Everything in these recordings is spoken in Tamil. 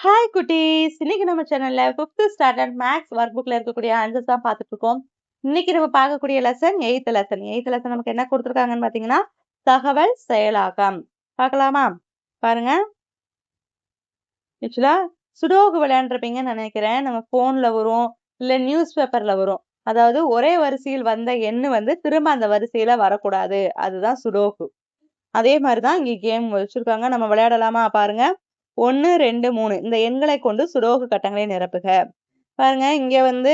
ஹாய் குட்டீஸ்! இன்னைக்கு நம்ம சேனல்ல 5th ஸ்டாண்டர்ட் மேத்ஸ் ஒர்க் புக்ல இருக்கக்கூடிய ஆன்சர்ஸ் தான் பார்த்துட்டு இருக்கோம். இன்னைக்கு நம்ம பார்க்கக்கூடிய lesson 8th lesson. 8th lesson நமக்கு என்ன கொடுத்துருக்காங்கன்னு பார்த்தீங்கன்னா, தகவல் செயலாக்கம். பார்க்கலாமா? பாருங்க. ஆக்சுவலா சுடோகு விளையாண்டுருப்பீங்கன்னு நினைக்கிறேன். நம்ம ஃபோன்ல வரும், இல்ல நியூஸ் பேப்பர்ல வரும். அதாவது ஒரே வரிசையில் வந்த எண் வந்து திரும்ப அந்த வரிசையில வரக்கூடாது. அதுதான் சுடோகு. அதே மாரி தான் இங்க கேம் வச்சிருக்காங்க. நம்ம விளையாடலாமா? பாருங்க. 1, 2, 3 இந்த எண்களை கொண்டு சுடோகு கட்டங்களை நிரப்புக. பாருங்க இங்க வந்து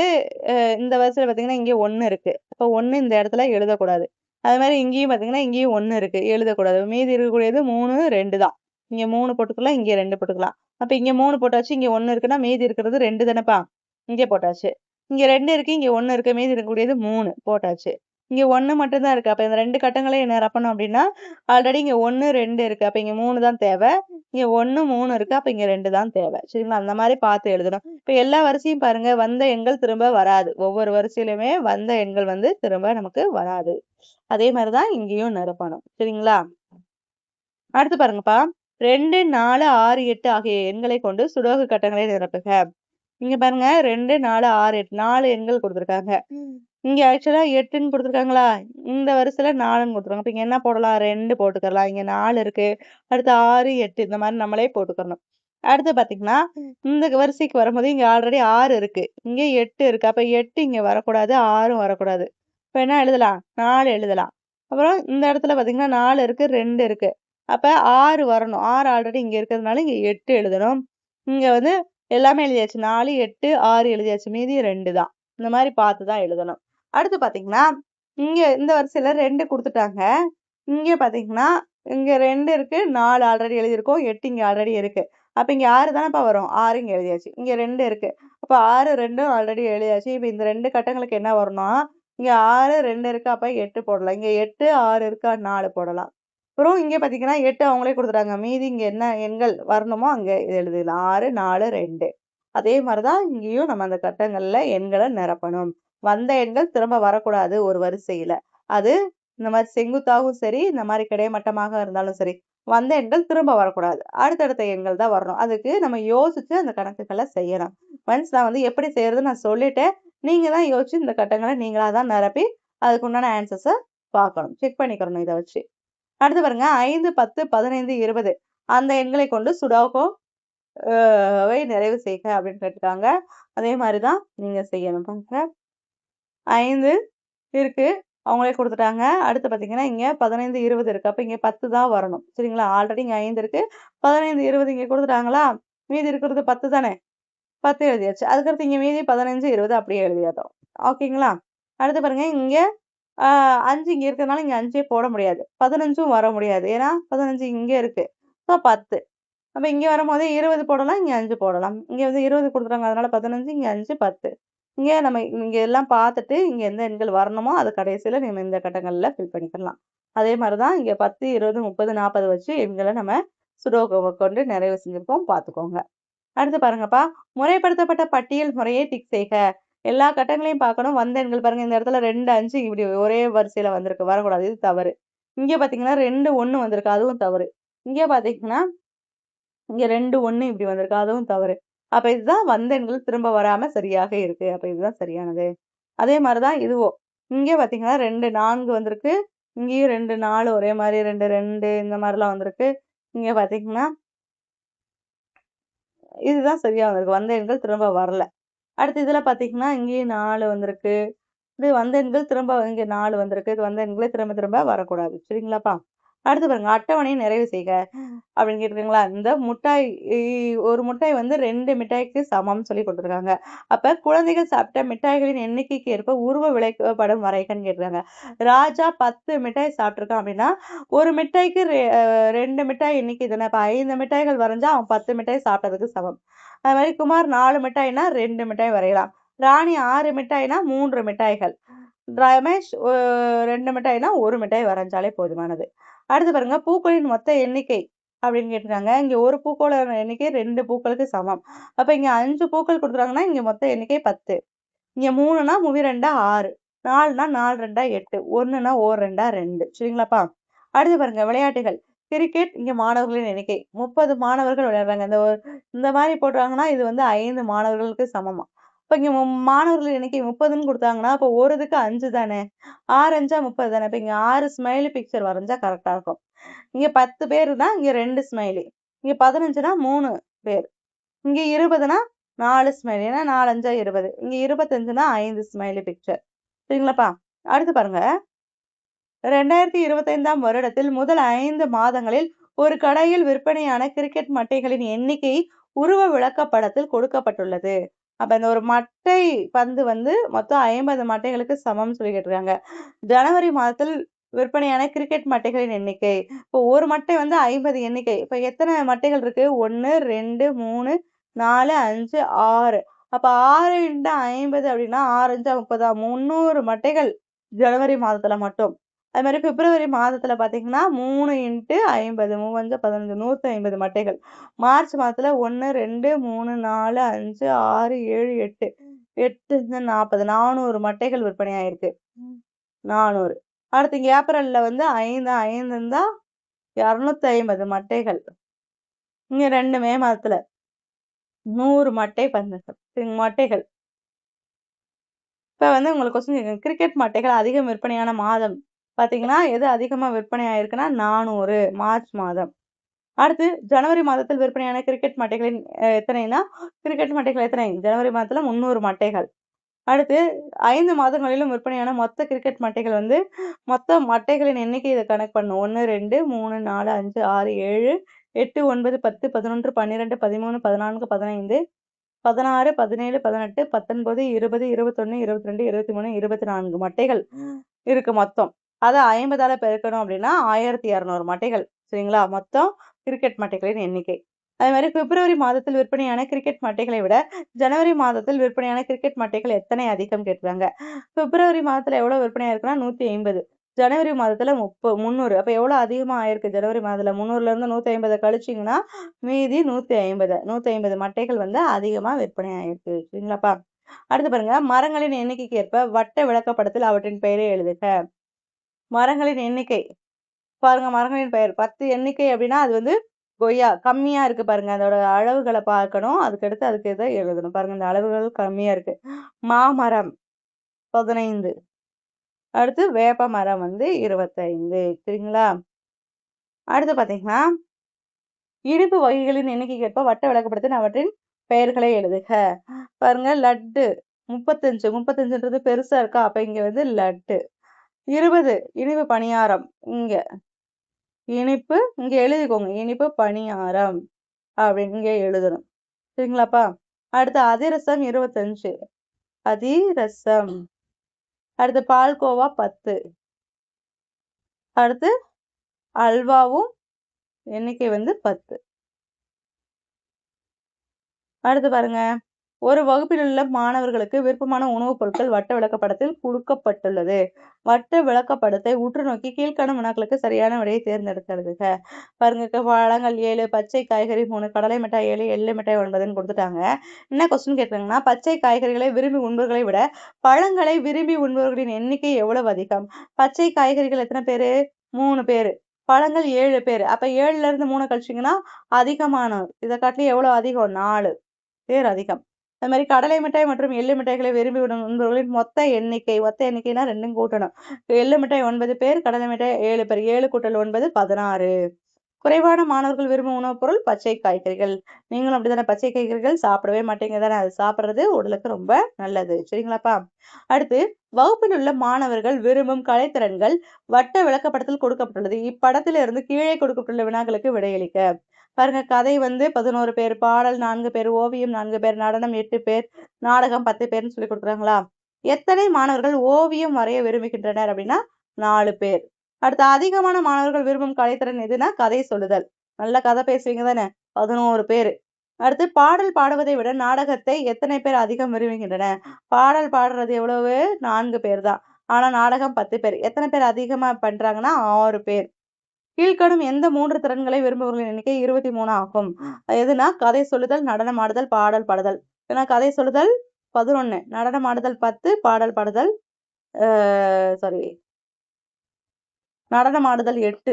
இந்த வரிசையில பார்த்தீங்கன்னா, இங்க 1 இருக்கு. அப்ப 1 இந்த இடத்துல எழுதக்கூடாது. அது மாரி இங்கேயும் பார்த்தீங்கன்னா, இங்கேயும் 1 இருக்கு. எழுதக்கூடாது. மீதி இருக்கக்கூடியது 3, 2 தான். இங்க 3 போட்டுக்கலாம். இங்க 2 போட்டுக்கலாம். அப்ப இங்க 3 போட்டாச்சு. இங்க 1 இருக்குன்னா, மீதி இருக்கிறது 2 தானப்பா? இங்க போட்டாச்சு. இங்க 2 இருக்கு. இங்க 1 இருக்கு. மீதி இருக்கக்கூடியது 3 போட்டாச்சு. இங்க 1 மட்டும் தான் இருக்கு. அப்ப இந்த 2 கட்டங்களையும் நிரப்பணும் அப்படின்னா, ஆல்ரெடி இங்க 1, 2 இருக்கு. அப்ப இங்க 3 தான் தேவை. இங்க 1, 3 இருக்கு. அப்ப இங்க 2 தான் தேவை. சரிங்களா? அந்த மாரி பார்த்து எழுதணும். இப்ப எல்லா வரிசையும் பாருங்க, வந்த எண்கள் திரும்ப வராது. ஒவ்வொரு வரிசையிலுமே வந்த எண்கள் வந்து திரும்ப நமக்கு வராது. அதே மாரி தான் இங்கேயும் நிரப்பணும். சரிங்களா? அடுத்து பாருங்கப்பா. 2, 4, 6, 8 ஆகிய எண்களை கொண்டு சுடோகு கட்டங்களை நிரப்புக. இங்க பாருங்க 2, 4, 6, 8 4 எண்கள் குடுத்துருக்காங்க. இங்க ஆக்சுவலா 8ன்னு குடுத்துருக்காங்களா? இந்த வரிசையில 4ன்னு குடுத்துருக்காங்க. அப்ப இங்க என்ன போடலாம்? 2 போட்டுக்கலாம். இங்க 4 இருக்கு. அடுத்து 6, 8 இந்த மாரி நம்மளே போட்டுக்கணும். அடுத்து பார்த்தீங்கன்னா, இந்த வரிசைக்கு வரும்போது இங்க ஆல்ரெடி 6 இருக்கு. இங்க 8 இருக்கு. அப்ப 8 இங்க வரக்கூடாது. 6ம் வரக்கூடாது. இப்ப என்ன எழுதலாம்? 4 எழுதலாம். அப்புறம் இந்த இடத்துல பார்த்தீங்கன்னா 4 இருக்கு, 2 இருக்கு. அப்ப 6 வரணும். 6 ஆல்ரெடி இங்க இருக்கிறதுனால இங்க 8 எழுதணும். இங்க வந்து எல்லாமே எழுதியாச்சு. 4, 8, 6 எழுதியாச்சு. மீதி 2 தான். இந்த மாரி பார்த்து தான் எழுதணும். அடுத்து பார்த்தீங்கன்னா, இங்க இந்த வரிசையில 2 குடுத்துட்டாங்க. இங்க பார்த்தீங்கன்னா, இங்க 2 இருக்கு. 4 ஆல்ரெடி எழுதியிருக்கோம். 8 இங்க ஆல்ரெடி இருக்கு. அப்ப இங்க 6 தானப்பா வரும். 6 இங்க எழுதியாச்சு. இங்க 2 இருக்கு. அப்ப 6, 2ம் ஆல்ரெடி எழுதியாச்சு. இப்ப இந்த 2 கட்டங்களுக்கு என்ன வரணும்னா, இங்க 6, 2 இருக்கு. அப்ப 8 போடலாம். இங்க 8, 6 இருக்கா 4 போடலாம். அப்புறம் இங்க பார்த்தீங்கன்னா, 8 அவங்களே குடுத்துட்டாங்க. மீதி இங்க என்ன எண்கள் வரணுமோ அங்க எழுதிடலாம். 6, 4, 2. அதே மாரி தான் இங்கேயும் நம்ம அந்த கட்டங்கள்ல எண்கள நிரப்பணும். வந்த எண்கள் திரும்ப வரக்கூடாது ஒரு வரிசையில. அது இந்த மாரி செங்குத்தாவும் சரி, இந்த மாரி கிடைமட்டமாக இருந்தாலும் சரி, வந்த எண்கள் திரும்ப வரக்கூடாது. அடுத்தடுத்த எண்கள் தான் வரணும். அதுக்கு நம்ம யோசிச்சு அந்த கணக்குகள செய்யணும். ஒன்ஸ் நான் வந்து எப்படி செய்றதுன்னு நான் சொல்லிட்டேன். நீங்க தான் யோசிச்சு இந்த கட்டங்கள நீங்களா தான் நிரப்பி, அதுக்கு உண்டான ஆன்சர்ஸ பார்க்கணும். செக் பண்ணிக்கிறணும் இத வச்சு. அடுத்து பாருங்க 5, 10, 15, 20 அந்த எண்களை கொண்டு சுடோகோ வை நிறைவு செய்க அப்படின்னு கேட்டுருக்காங்க. அதே மாரி தான் நீங்க செய்யணும். பாருங்க 5 இருக்கு. அவங்களே குடுத்துட்டாங்க. அடுத்து பார்த்தீங்கன்னா, இங்க 15, 20 இருக்கு. அப்ப இங்க 10 தான் வரணும். சரிங்களா? ஆல்ரெடி இங்க 5 இருக்கு. 15, 20 இங்க குடுத்துட்டாங்களா? மீதி இருக்கிறது 10 தானே? 10 எழுதியாச்சு. அதுக்கடுத்து இங்க மீதி 15, 20 அப்படியே எழுதியாட்டோம். ஓகேங்களா? அடுத்து பாருங்க, இங்க அ 5 இங்க இருக்கிறதுனால இங்க 5ஏ போட முடியாது. 15ம் வர முடியாது. ஏன்னா 15 இங்க இருக்கு. ஸோ 10. அப்ப இங்க வரும்போது 20 போடலாம். இங்க 5 போடலாம். இங்க வந்து 20 குடுத்துருக்காங்க. அதனால 15, இங்க 5, 10. இங்க நம்ம இங்க எல்லாம் பார்த்துட்டு, இங்க எந்த எண்கள் வரணுமோ, அது கடைசியில நம்ம இந்த கட்டங்கள்ல ஃபில் பண்ணிக்கலாம். அதே மாரி தான் இங்க 10, 20, 30, 40 வச்சு எண்கள நம்ம சுடோகோவ கொண்டு நிறைவு செஞ்சிருக்கோம். பார்த்துக்கோங்க. அடுத்து பாருங்கப்பா, முறைப்படுத்தப்பட்ட பட்டியல் முறையை டிக் செய்க. எல்லா கட்டங்களையும் பார்க்கணும். வந்த எண்கள் பாருங்க. இந்த இடத்துல 2, 5 இப்படி ஒரே வரிசையில வந்திருக்கு. வரக்கூடாது. இது தவறு. இங்க பார்த்தீங்கன்னா 2, 1 வந்திருக்கு. அதுவும் தவறு. இங்க பார்த்தீங்கன்னா இங்க 2, 1 இப்படி வந்திருக்கு. அதுவும் தவறு. அப்ப இதுதான் வந்த எண்கள் திரும்ப வராம சரியாக இருக்கு. அப்ப இதுதான் சரியானது. அதே மாரி தான் இதுவும். இங்க பார்த்தீங்கன்னா 2, 4 வந்திருக்கு. இங்கேயும் 2, 4 ஒரே மாரி 2, 2 இந்த மாரிலாம் வந்திருக்கு. இங்க பார்த்தீங்கன்னா, இதுதான் சரியா வந்திருக்கு. வந்த எண்கள் திரும்ப வரல. அடுத்து இதுல பார்த்தீங்கன்னா, இங்கேயும் 4 வந்திருக்கு. இது வந்த எண்கள் திரும்ப இங்க 4 வந்திருக்கு. இது வந்த எண்களே திரும்ப திரும்ப வரக்கூடாது. சரிங்களாப்பா? அடுத்து பாருங்க, அட்டவணையை நிறைவு செய்க அப்படின்னு கேட்டிருக்காங்களா? இந்த முட்டாய் இ ஒரு முட்டாய் வந்து 2 மிட்டாய்க்கு சமம்னு சொல்லி குடுத்துருக்காங்க. அப்ப குழந்தைகள் சாப்பிட்ட மிட்டாய்களின் எண்ணிக்கைக்கு ஏற்ப உருவ விளைக்கப்படம் வரைகன்னு கேட்டிருக்காங்க. ராஜா 10 மிட்டாய் சாப்பிட்டுருக்கான் அப்படின்னா, ஒரு மிட்டாய்க்கு 2 மிட்டாய் எண்ணிக்கை தானே. அப்ப 5 மிட்டாய்கள் வரைஞ்சா அவன் 10 மிட்டாய் சாப்பிட்டதுக்கு சமம். அது மாரி குமார் 4 மிட்டாய்னா 2 மிட்டாய் வரையலாம். ராணி 6 மிட்டாய்னா 3 மிட்டாய்கள். ரமேஷ் 2 மிட்டாய்னா 1 மிட்டாய் வரைஞ்சாலே போதுமானது. அடுத்து பாருங்க, பூக்களின் மொத்த எண்ணிக்கை அப்படின்னு கேட்டிருக்காங்க. இங்க ஒரு பூக்களோட எண்ணிக்கை 2 பூக்களுக்கு சமம். அப்ப இங்க 5 பூக்கள் குடுத்துருக்காங்கன்னா, இங்க மொத்த எண்ணிக்கை 10. இங்க 3னா மூவி 2 6. 4னா 4 2 8. 1னா ஓர் 2 2. சரிங்களாப்பா? அடுத்து பாருங்க விளையாட்டுகள். கிரிக்கெட் இங்க மாணவர்களின் எண்ணிக்கை 30 மாணவர்கள் விளையாடுறாங்க. இந்த மாதிரி போட்டாங்கன்னா இது வந்து 5 மாணவர்களுக்கு சமமா. இப்ப இங்க மாணவர்கள் எண்ணிக்கை 30ன்னு குடுத்தாங்கன்னா, அப்ப ஒரு இதுக்கு 5 தானே. 6 5 30 தானே. இப்ப இங்க 6 ஸ்மைலி பிக்சர் வரைஞ்சா கரெக்ட்டா இருக்கும். இங்க 10 பேருனா இங்க 2 ஸ்மைலி. இங்க 15னா 3 பேர். இங்க 20னா 4 ஸ்மைலி. ஏன்னா 4 5 20. இங்க 25னா 5 ஸ்மைலி பிக்சர். சரிங்களாப்பா? அடுத்து பாருங்க. 2025ஆம் வருடத்தில் முதல் 5 மாதங்களில் ஒரு கடையில் விற்பனையான கிரிக்கெட் மட்டைகளின் எண்ணிக்கை உருவ விளக்கப்படத்தில் கொடுக்கப்பட்டுள்ளது. அப்ப இந்த ஒரு மட்டை பந்து வந்து மொத்தம் 50 மட்டைகளுக்கு சமம்னு சொல்லி கேட்டிருக்காங்க. ஜனவரி மாதத்தில் விற்பனையான கிரிக்கெட் மட்டைகளின் எண்ணிக்கை. இப்போ ஒரு மட்டை வந்து 50 எண்ணிக்கை. இப்ப எத்தனை மட்டைகள் இருக்கு? 1 2 3 4 5 6. அப்ப 6 × 50 அப்படின்னா 6 5 30 300 மட்டைகள் ஜனவரி மாதத்துல மட்டும். அது மாதிரி பிப்ரவரி மாதத்துல பாத்தீங்கன்னா 3 × 50 3 15 150 மட்டைகள். மார்ச் மாதத்துல 1 2 3 4 5 6 7 8 8 40 400 மட்டைகள் விற்பனை ஆயிருக்கு. 400. அடுத்து இங்க ஏப்ரல்ல வந்து 5 5 இருந்தா 250 மட்டைகள். இங்க 2 மே மாதத்துல 100 மட்டைகள். இப்ப வந்து உங்களுக்கு கொஸ்டின் கேக்குறேன். கிரிக்கெட் மட்டைகள் அதிகம் விற்பனையான மாதம் பாத்தீங்கன்னா, எது அதிகமா விற்பனை ஆயிருக்குன்னா 400 மார்ச் மாதம். அடுத்து ஜனவரி மாதத்தில் விற்பனையான கிரிக்கெட் மட்டைகளின் எத்தனைன்னா, கிரிக்கெட் மட்டைகள் எத்தனை? ஜனவரி மாதத்துல 300 மட்டைகள். அடுத்து 5 மாதங்களிலும் விற்பனையான மொத்த கிரிக்கெட் மட்டைகள் வந்து மொத்த மட்டைகளின் எண்ணிக்கை இத கணக்கு பண்ணணும். 1 2 3 4 5 6 7 8 9 10 11 12 13 14 15 16 17 18 19 20 21 22 23 24 மட்டைகள் இருக்கு மொத்தம். அத 50ஆல பெருக்கணும் அப்படின்னா 1200 மட்டைகள். சரிங்களா? மொத்தம் கிரிக்கெட் மட்டைகளின் எண்ணிக்கை. அதே மாதிரி பிப்ரவரி மாதத்தில் விற்பனையான கிரிக்கெட் மட்டைகளை விட ஜனவரி மாதத்தில் விற்பனையான கிரிக்கெட் மட்டைகள் எத்தனை அதிகம் கேட்குறாங்க. பிப்ரவரி மாதத்துல எவ்வளவு விற்பனை ஆயிருக்குன்னா 150. ஜனவரி மாதத்துல 300. அப்ப எவ்வளவு அதிகமா ஆயிருக்கு ஜனவரி மாதத்துல 300ல இருந்து 150 கழிச்சீங்கன்னா மீதி 150. 150 மட்டைகள் வந்து அதிகமா விற்பனை ஆயிருக்கு. சரிங்களாப்பா? அடுத்து பாருங்க. மரங்களின் எண்ணிக்கைக்கு ஏற்ப வட்ட விளக்கப்படத்தில் அவற்றின் பெயரை எழுதுக. மரங்களின் எண்ணிக்கை. பாருங்க மரங்களின் பெயர் 10 எண்ணிக்கை அப்படின்னா அது வந்து கொய்யா கம்மியா இருக்கு பாருங்க. அதோட அளவுகளை பார்க்கணும். அதுக்கடுத்து அதுக்கு இதை எழுதணும். பாருங்க இந்த அளவுகள் கம்மியா இருக்கு. மாமரம் 15. அடுத்து வேப்ப மரம் வந்து 25. சரிங்களா? அடுத்து பாத்தீங்கன்னா இனிப்பு வகைகளின் எண்ணிக்கைக்கு ஏற்ப வட்ட விளக்கப்படத்தில் அவற்றின் பெயர்களை எழுதுக. பாருங்க லட்டு 35. 35ன்றது பெருசா இருக்கா? அப்ப இங்க வந்து லட்டு. 20 இனிப்பு பணியாரம். இனிப்பு இங்க எழுதிக்கோங்க. இனிப்பு பணியாரம் அப்படின்னு இங்க எழுதணும். சரிங்களாப்பா? அடுத்து அதிரசம் 25. அதிரசம். அடுத்து பால்கோவா 10. அடுத்து அல்வாவும் எண்ணிக்கை வந்து 10. அடுத்து பாருங்க. ஒரு வகுப்பில் உள்ள மாணவர்களுக்கு விருப்பமான உணவுப் பொருட்கள் வட்ட விளக்கப்படத்தில் கொடுக்கப்பட்டுள்ளது. வட்ட விளக்கப்படத்தை உற்று நோக்கி கீழ்காணும் வினாக்களுக்கு சரியான விடையை தேர்ந்தெடுக்க. பாருங்க பழங்கள் 7, பச்சை காய்கறி 3, கடலை மிட்டாய் 7, எள்ளு மிட்டாய் 9ன்னு கொடுத்துட்டாங்க. என்ன கொஸ்டின் கேட்குறாங்கன்னா, பச்சை காய்கறிகளை விரும்பி உண்பவர்களை விட பழங்களை விரும்பி உண்பவர்களின் எண்ணிக்கை எவ்வளவு அதிகம்? பச்சை காய்கறிகள் எத்தனை பேரு? 3 பேரு. பழங்கள் 7 பேரு. அப்ப 7ல இருந்து 3 கழிச்சீங்கன்னா அதிகமானவர். இதை காட்டிலும் எவ்வளவு அதிகம்? 4 பேர் அதிகம். அது மாதிரி கடலை மிட்டாய் மற்றும் எள்ளு மிட்டாய்களை விரும்பி உண்பவர்களின் மொத்த எண்ணிக்கைனா 2ம் கூட்டணும். எள்ளு மிட்டாய் 9 பேர், கடலை மிட்டாய் 7 பேர். 7 கூட்டல் 9 16. குறைவான மாணவர்கள் விரும்பும் உணவுப் பொருள் பச்சை காய்கறிகள். நீங்களும் அப்படித்தானே பச்சை காய்கறிகள் சாப்பிடவே மாட்டீங்க தானே. அது சாப்பிடுறது உடலுக்கு ரொம்ப நல்லது. சரிங்களாப்பா? அடுத்து வகுப்பில் உள்ள மாணவர்கள் விரும்பும் கலைத்திறன்கள் வட்ட விளக்கப்படத்தில் கொடுக்கப்பட்டுள்ளது. இப்படத்திலிருந்து கீழே கொடுக்கப்பட்டுள்ள வினாக்களுக்கு விடையளிக்க. பாருங்க கதை வந்து 11 பேர், பாடல் 4 பேர், ஓவியம் 4 பேர், நடனம் 8 பேர், நாடகம் 10 பேர்னு சொல்லி கொடுக்குறாங்களா? எத்தனை மாணவர்கள் ஓவியம் வரைய விரும்புகின்றனர் அப்படின்னா 4 பேர். அடுத்து அதிகமான மாணவர்கள் விரும்பும் கலைத்திறன் எதுனா கதை சொல்லுதல். நல்ல கதை பேசுவீங்க தானே. 11 பேர். அடுத்து பாடல் பாடுவதை விட நாடகத்தை எத்தனை பேர் அதிகம் விரும்புகின்றனர்? பாடல் பாடுறது எவ்வளவு? 4 பேர் தான். ஆனா நாடகம் 10 பேர். எத்தனை பேர் அதிகமா பண்றாங்கன்னா 6 பேர். கீழ்காணும் எந்த 3 திறன்களை விரும்புபவர்களின் எண்ணிக்கை 23 ஆகும். எதுனா கதை சொல்லுதல், நடனம் ஆடுதல், பாடல் பாடுதல். ஏன்னா கதை சொல்லுதல் 11, நடனம் ஆடுதல் 10, பாடல் பாடுதல் நடனம் ஆடுதல் 8.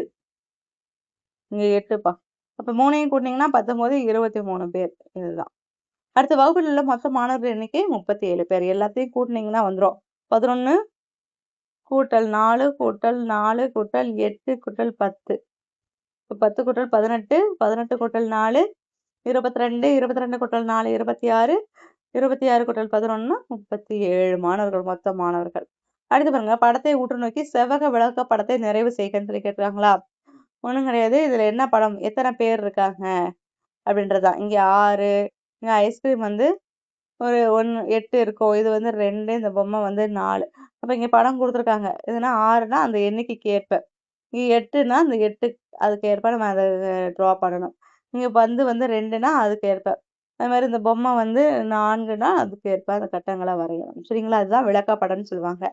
இங்க 8பா. அப்ப 3யும் கூட்டினீங்கன்னா 19, 23 பேர். இதுதான். அடுத்து வகுப்பில் உள்ள மொத்த மாணவர்கள் எண்ணிக்கை 37 பேர். எல்லாத்தையும் கூட்டினீங்கன்னா வந்துரும். 11 கூட்டல் 4 கூட்டல் 4 கூட்டல் 8 கூட்டல் 10. 10 கூட்டல் 18, 18 கூட்டல் 4 22, 22 கூட்டல் 4 26, 26 கூட்டல் 11 37 மாணவர்கள், மொத்த மாணவர்கள். அடுத்து பாருங்க, படத்தை உற்று நோக்கி செவ்வக விளக்க படத்தை நிறைவு செய்கன்னு சொல்லி கேட்டிருக்காங்களா? ஒண்ணும் கிடையாது. இதுல என்ன படம், எத்தனை பேர் இருக்காங்க அப்படின்றதுதான். இங்க 6, இங்க ஐஸ்கிரீம் வந்து ஒரு 8 இருக்கும். இது வந்து 2, இந்த பொம்மை வந்து 4. அப்ப இங்க படம் குடுத்துருக்காங்க. இதுனா 6னா அந்த எண்ணிக்கைக்கு ஏற்ப. இங்க 8னா அந்த 8 அதுக்கு ஏற்ப நம்ம அத ட்ரா பண்ணணும். இங்க பந்து வந்து 2னா அதுக்கு ஏற்ப. அது மாரி இந்த பொம்மை வந்து 4னா அதுக்கு ஏற்ப அந்த கட்டங்கள வரையணும். சரிங்களா? அதுதான் விளக்கப்படம்னு சொல்லுவாங்க.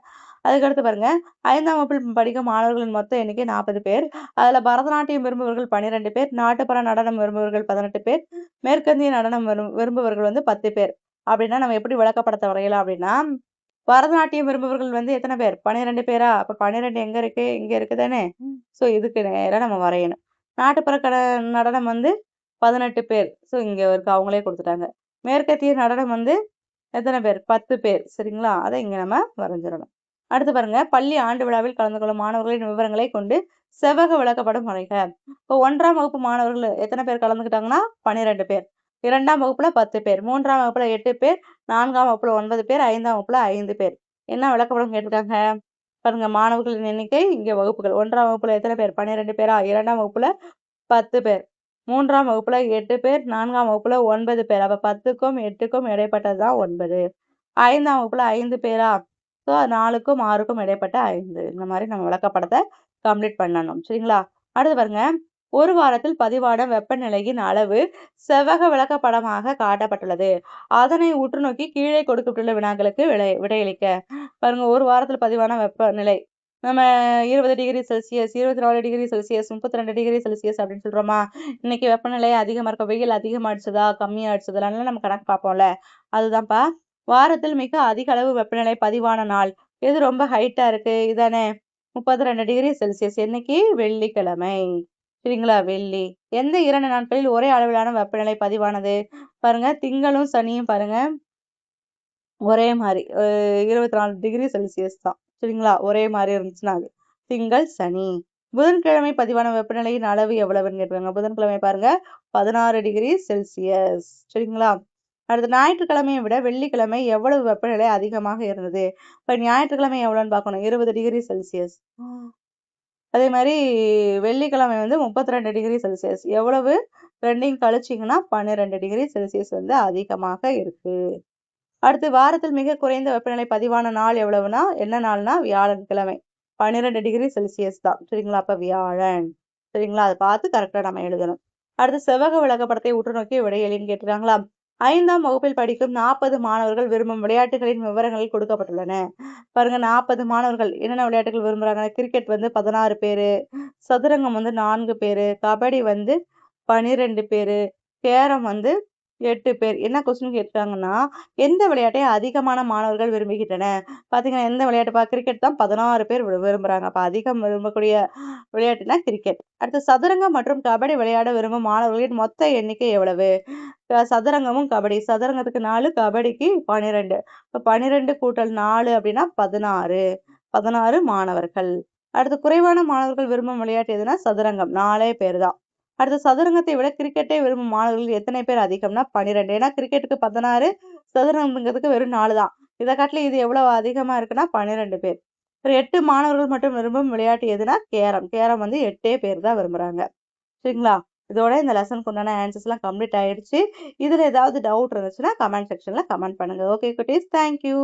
அதுக்கடுத்து பாருங்க, 5ஆம் வகுப்பில் படிக்கும் மாணவர்களின் மொத்த எண்ணிக்கை 40 பேர். அதுல பரதநாட்டியம் விரும்புபவர்கள் 12 பேர், நாட்டுப்புற நடனம் விரும்புபவர்கள் 18 பேர், மேற்கத்திய நடனம் விரும்புபவர்கள் வந்து 10 பேர். அப்படின்னா நம்ம எப்படி விளக்கப்படத்த வரையலாம் அப்படின்னா, பரதநாட்டியம் விரும்புபவர்கள் வந்து எத்தனை பேர்? 12 பேரா? அப்ப 12 எங்க இருக்கு? இங்க இருக்கு தானே? ஸோ இதுக்கு நேரா நம்ம வரையணும். நாட்டுப்புற நடனம் வந்து 18 பேர். ஸோ இங்க இருக்கு. அவங்களே குடுத்துட்டாங்க. மேற்கத்திய நடனம் வந்து எத்தனை பேர்? 10 பேர். சரிங்களா? அத இங்க நம்ம வரைஞ்சிரணும். அடுத்து பாருங்க, பள்ளி ஆண்டு விழாவில் கலந்து கொள்ளும் மாணவர்களின் விவரங்களை கொண்டு செவ்வக விளக்கப்படம் வரைக. இப்போ 1ஆம் வகுப்பு மாணவர்கள் எத்தனை பேர் கலந்துக்கிட்டாங்கன்னா 12 பேர். 2ஆம் வகுப்புல 10 பேர், 3ஆம் வகுப்புல 8 பேர், 4ஆம் வகுப்புல 9 பேர், 5ஆம் வகுப்புல 5 பேர். என்ன விளக்கப்படம் கேட்டிருக்காங்க? பாருங்க, மாணவர்களின் எண்ணிக்கை, இங்க வகுப்புகள். 1ஆம் வகுப்புல எத்தனை பேர்? 12 பேரா? 2ஆம் வகுப்புல 10 பேர், 3ஆம் வகுப்புல 8 பேர், 4ஆம் வகுப்புல 9 பேர். அப்ப 10க்கும் 8க்கும் இடைப்பட்டது தான் 9. 5ஆம் வகுப்புல 5 பேரா? ஸோ 4க்கும் 6க்கும் இடைப்பட்ட 5. இந்த மாதிரி நம்ம விளக்கப்படத்த கம்ப்ளீட் பண்ணணும். சரிங்களா? அடுத்து பாருங்க, ஒரு வாரத்தில் பதிவான வெப்பநிலையின் அளவு செவ்வக விளக்கப்படமாக காட்டப்பட்டுள்ளது. அதனை உற்று நோக்கி கீழே கொடுக்கப்பட்டுள்ள வினாக்களுக்கு விடையளிக்க. பாருங்க, ஒரு வாரத்துல பதிவான வெப்பநிலை நம்ம 20 degree Celsius, 24 degree Celsius, 32 degree Celsius அப்படின்னு சொல்றோமா? இன்னைக்கு வெப்பநிலை அதிகமா இருக்கும். வெயில் அதிகமா அடிச்சதா, கம்மியா அடிச்சதுலாம் நம்ம கணக்கு பார்ப்போம்ல. அதுதான்ப்பா. வாரத்தில் மிக அதிக அளவு வெப்பநிலை பதிவான நாள் எது? ரொம்ப ஹைட்டா இருக்கு இதானே? 32 டிகிரி செல்சியஸ். என்னைக்கு? வெள்ளிக்கிழமை. சரிங்களா? வெள்ளி. எந்த 2 நாட்களில் ஒரே அளவிலான வெப்பநிலை பதிவானது? பாருங்க, திங்களும் சனியும் பாருங்க ஒரே மாரி 24 டிகிரி செல்சியஸ் தான். சரிங்களா? ஒரே மாரி இருந்துச்சுன்னா அது. திங்கள், சனி. புதன்கிழமை பதிவான வெப்பநிலையின் அளவு எவ்வளவுன்னு கேட்பாங்க. புதன்கிழமை பாருங்க 16 டிகிரி செல்சியஸ். சரிங்களா? அடுத்து, ஞாயிற்றுக்கிழமையை விட வெள்ளிக்கிழமை எவ்வளவு வெப்பநிலை அதிகமாக இருந்தது? இப்ப ஞாயிற்றுக்கிழமை எவ்வளோன்னு பார்க்கணும். 20 டிகிரி செல்சியஸ். அதே மாதிரி வெள்ளிக்கிழமை வந்து 32 டிகிரி செல்சியஸ். எவ்வளவு? 2யும் கழிச்சிங்கன்னா 12 டிகிரி செல்சியஸ் வந்து அதிகமாக இருக்கு. அடுத்து, வாரத்தில் மிக குறைந்த வெப்பநிலை பதிவான நாள் எவ்வளவுனா என்ன நாள்னா வியாழக்கிழமை. 12 டிகிரி செல்சியஸ் தான். சரிங்களா? அப்ப வியாழன். சரிங்களா? அதை பார்த்து கரெக்டா நம்ம எழுதணும். அடுத்து, செவ்வக விளக்கப்படத்தை உற்று நோக்கி விடையளின்னு கேட்டிருக்காங்களா? 5ஆம் வகுப்பில் படிக்கும் 40 மாணவர்கள் விரும்பும் விளையாட்டுகளின் விவரங்கள் கொடுக்கப்பட்டுள்ளன. பாருங்க, 40 மாணவர்கள் என்னென்ன விளையாட்டுகள் விரும்புறாங்க? கிரிக்கெட் வந்து 16 பேரு, சதுரங்கம் வந்து 4 பேரு, கபடி வந்து 12 பேரு, கேரம் வந்து 8 பேர். என்ன கொஸ்டின் கேட்டாங்கன்னா, எந்த விளையாட்டை அதிகமான மாணவர்கள் விரும்புகின்றனர்? பார்த்தீங்கன்னா, எந்த விளையாட்டுப்பா? கிரிக்கெட் தான் 16 பேர் விரும்புறாங்க. அப்ப அதிகம் விரும்பக்கூடிய விளையாட்டுனா கிரிக்கெட். அடுத்து, சதுரங்கம் மற்றும் கபடி விளையாட விரும்பும் மாணவர்களின் மொத்த எண்ணிக்கை எவ்வளவு? சதுரங்கமும் கபடி. சதுரங்கத்துக்கு 4, கபடிக்கு 12. இப்ப 12 கூட்டல் 4 அப்படின்னா 16. 16 மாணவர்கள். அடுத்து, குறைவான மாணவர்கள் விரும்பும் விளையாட்டு எதுனா சதுரங்கம். 4 பேர் தான். அடுத்து, சதுரங்கத்தை விட கிரிக்கெட்டை விரும்பும் மாணவர்கள் எத்தனை பேர் அதிகம்னா 12. ஏன்னா கிரிக்கெட்டுக்கு 16, சதுரங்கத்துக்கு வெறும் 4 தான். இதை காட்டிலும் இது எவ்வளவு அதிகமா இருக்குன்னா 12 பேர். ஒரு 8 மாணவர்கள் மட்டும் விரும்பும் விளையாட்டு எதுனா கேரம். கேரம் வந்து 8 பேர் தான் விரும்புறாங்க. சரிங்களா? இதோட இந்த லெசனுக்கு உண்டான ஆன்சர்ஸ் எல்லாம் கம்ப்ளீட் ஆயிடுச்சு. இதுல ஏதாவது டவுட் இருந்துச்சுன்னா கமெண்ட் செக்ஷன்ல கமெண்ட் பண்ணுங்க. ஓகே குட்டீஸ், தேங்க்யூ.